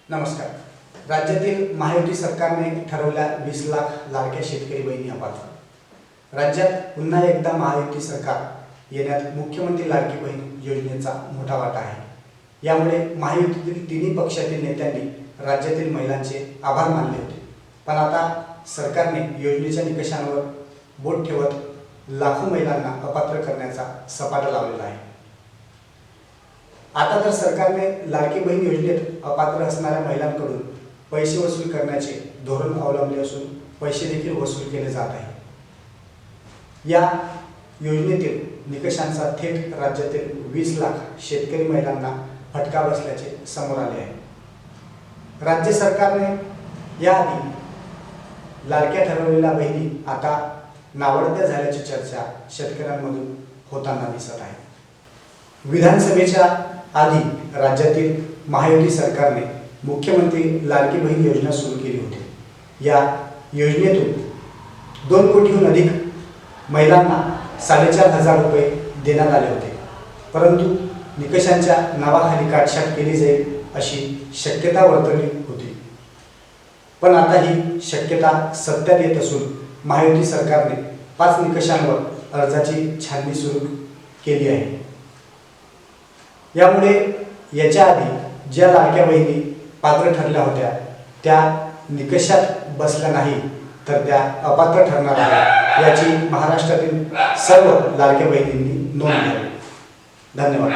नमस्कार। राज्यातील महायुती सरकारने ठरवल्या 20 लाख लाडक्या शेतकरी बहिणी अपात्र। राज्यात पुन्हा एकदा महायुती सरकार येण्यात मुख्यमंत्री लाडकी बहीण योजनेचा मोठा वाटा आहे। यामुळे महायुतीतील तिन्ही पक्षातील नेत्यांनी राज्यातील महिलांचे आभार मानले होते, पण आता सरकारने योजनेच्या निकषांवर बोट ठेवत लाखो महिलांना अपात्र करण्याचा सपाटा लावलेला आहे। आता तर सरकारने लाडकी बहीण योजनेत अपात्र असणाऱ्या महिलांकडून पैसे वसूल करण्याचे धोरण अवलंबले असून पैसे देखील वसूल केले जात आहे। या योजनेतील निकषांचा थेट राज्यातील 20 लाख शेतकरी महिलांना फटका बसल्याचे समोर आले आहे। राज्य सरकारने याआधी लाडक्या ठरवलेल्या बहिणी आता नावडत्या झाल्याची चर्चा शेतकऱ्यांमधून होताना दिसत आहे। विधानसभेच्या आधी राज्यातील महायुती सरकारने मुख्यमंत्री लाडकी बहीण योजना सुरू केली होती। या योजनेतून 2 कोटीहून अधिक महिलांना 4,500 रुपये देण्यात आले होते, परंतु निकषांच्या नावाखाली काटछाट केली जाईल अशी शक्यता वर्तवली होती। पण आता ही शक्यता सत्यात येत असून महायुती सरकारने 5 निकषांवर अर्जाची छाननी सुरू केली आहे। यामुळे याच्या आधी ज्या लाडक्या बहिणी पात्र ठरल्या होत्या त्या निकषात बसल्या नाही तर त्या अपात्र ठरणार आहेत, याची महाराष्ट्रातील सर्व लाडक्या बहिणींनी नोंद घ्यावी। धन्यवाद।